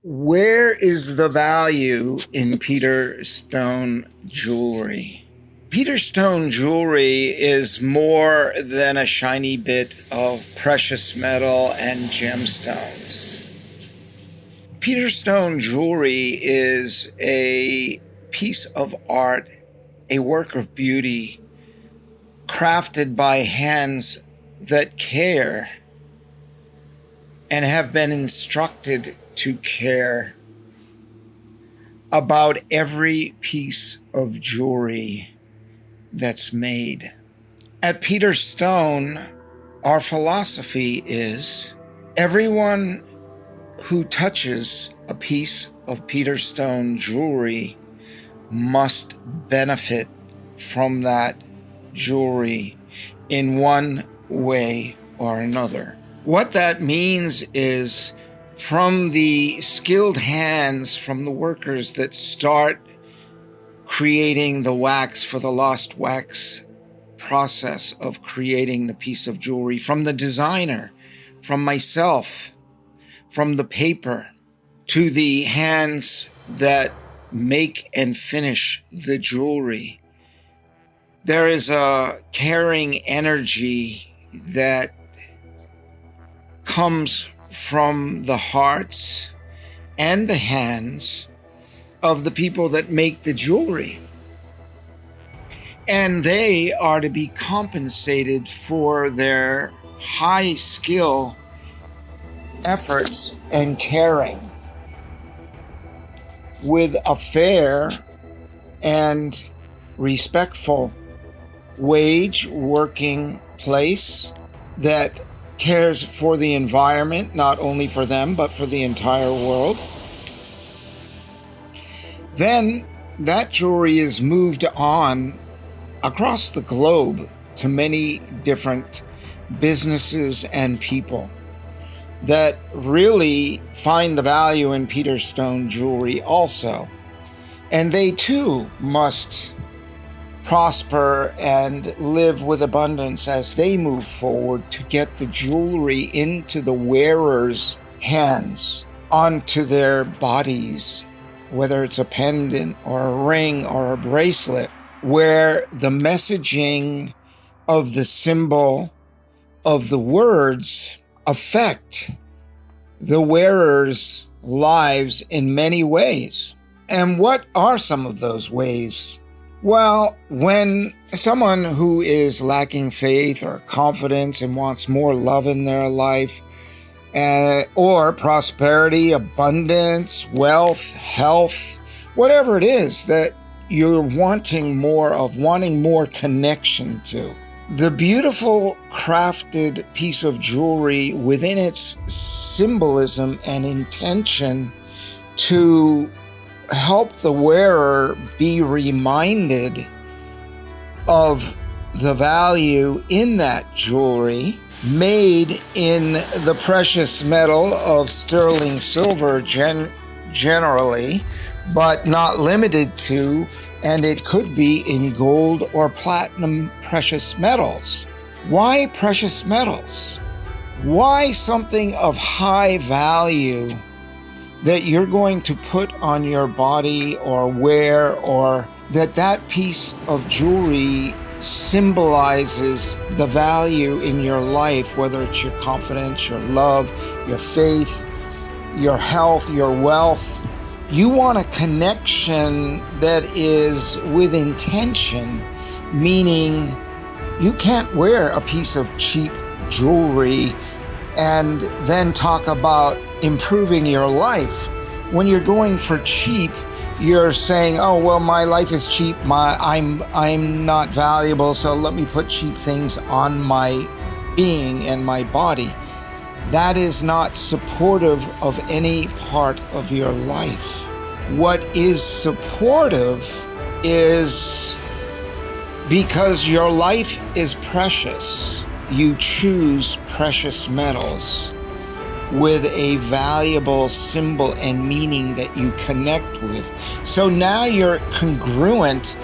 Where is the value in Peter Stone jewelry? Peter Stone jewelry is more than a shiny bit of precious metal and gemstones. Peter Stone jewelry is a piece of art, a work of beauty, crafted by hands that care and have been instructed to care about every piece of jewelry that's made. At Peter Stone, our philosophy is everyone who touches a piece of Peter Stone jewelry must benefit from that jewelry in one way or another. What that means is from the skilled hands, from the workers that start creating the wax for the lost wax process of creating the piece of jewelry, from the designer, from myself, from the paper, to the hands that make and finish the jewelry. There is a caring energy that comes from the hearts and the hands of the people that make the jewelry. And they are to be compensated for their high skill, efforts, and caring with a fair and respectful wage working place that cares for the environment, not only for them, but for the entire world. Then that jewelry is moved on across the globe to many different businesses and people that really find the value in Peter Stone jewelry also. And they too must prosper and live with abundance as they move forward to get the jewelry into the wearer's hands, onto their bodies, whether it's a pendant or a ring or a bracelet, where the messaging of the symbol of the words affect the wearer's lives in many ways. And what are some of those ways? Well, when someone who is lacking faith or confidence and wants more love in their life, or prosperity, abundance, wealth, health, whatever it is that you're wanting more of, wanting more connection to, the beautiful crafted piece of jewelry within its symbolism and intention to help the wearer be reminded of the value in that jewelry, made in the precious metal of sterling silver generally, but not limited to, and it could be in gold or platinum precious metals. Why precious metals? Why something of high value that you're going to put on your body or wear, or that piece of jewelry symbolizes the value in your life, whether it's your confidence, your love, your faith, your health, your wealth. You want a connection that is with intention, meaning you can't wear a piece of cheap jewelry and then talk about improving your life. When you're going for cheap, you're saying, oh, well, my life is cheap, I'm not valuable, so let me put cheap things on my being and my body. That is not supportive of any part of your life. What is supportive is because your life is precious, you choose precious metals with a valuable symbol and meaning that you connect with. So now you're congruent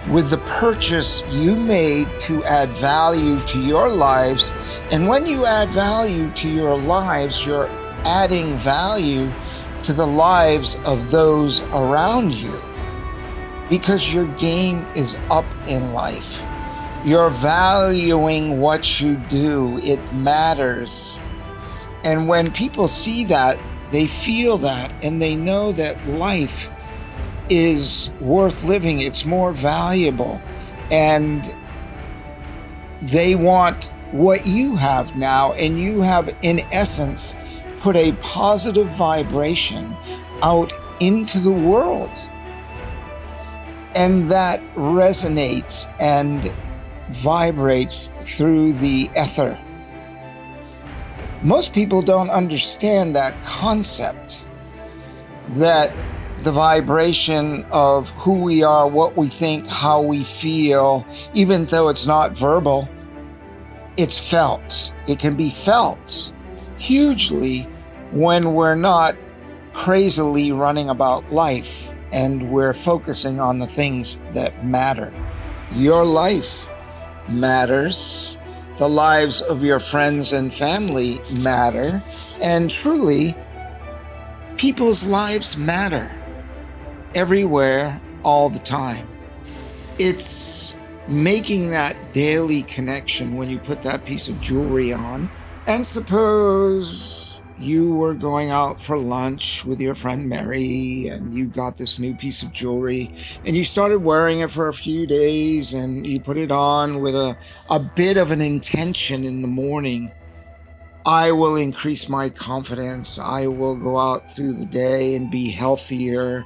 with the purchase you made to add value to your lives. And when you add value to your lives, you're adding value to the lives of those around you, because your game is up in life. You're valuing what you do. It matters. And when people see that, they feel that, and they know that life is worth living. It's more valuable. And they want what you have now, and you have, in essence, put a positive vibration out into the world. And that resonates and vibrates through the ether. Most people don't understand that concept, that the vibration of who we are, what we think, how we feel, even though it's not verbal, it's felt. It can be felt hugely when we're not crazily running about life and we're focusing on the things that matter. Your life matters. The lives of your friends and family matter. And truly, people's lives matter everywhere, all the time. It's making that daily connection when you put that piece of jewelry on. And suppose you were going out for lunch with your friend Mary, and you got this new piece of jewelry, and you started wearing it for a few days, and you put it on with a bit of an intention in the morning. I will increase my confidence. I will go out through the day and be healthier.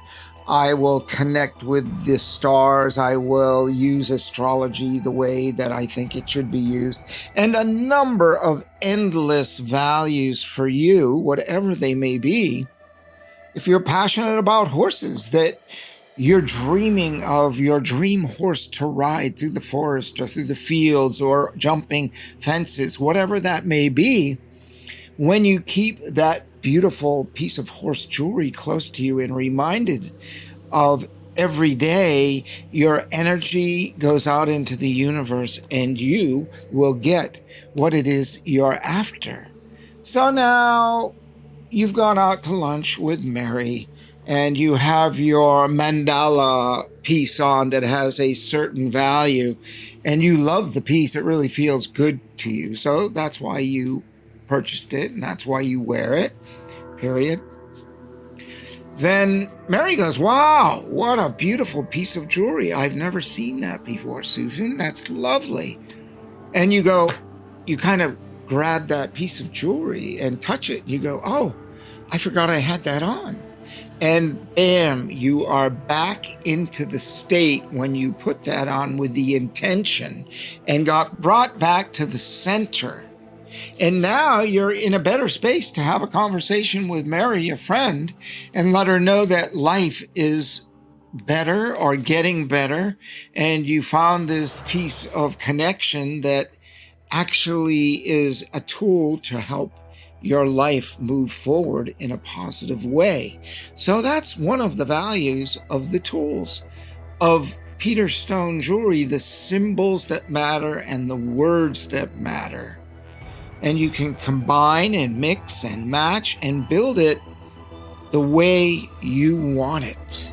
I will connect with the stars. I will use astrology the way that I think it should be used. And a number of endless values for you, whatever they may be. If you're passionate about horses, that you're dreaming of your dream horse to ride through the forest or through the fields or jumping fences, whatever that may be, when you keep that beautiful piece of horse jewelry close to you and reminded of every day, your energy goes out into the universe and you will get what it is you're after. So now you've gone out to lunch with Mary and you have your mandala piece on that has a certain value and you love the piece. It really feels good to you. So that's why you purchased it, and that's why you wear it, period. Then Mary goes, wow, what a beautiful piece of jewelry. I've never seen that before, Susan. That's lovely. And you go, you kind of grab that piece of jewelry and touch it. You go, oh, I forgot I had that on. And bam, you are back into the state when you put that on with the intention and got brought back to the center. And now you're in a better space to have a conversation with Mary, your friend, and let her know that life is better or getting better. And you found this piece of connection that actually is a tool to help your life move forward in a positive way. So that's one of the values of the tools of Peter Stone Jewelry, the symbols that matter and the words that matter. And you can combine and mix and match and build it the way you want it.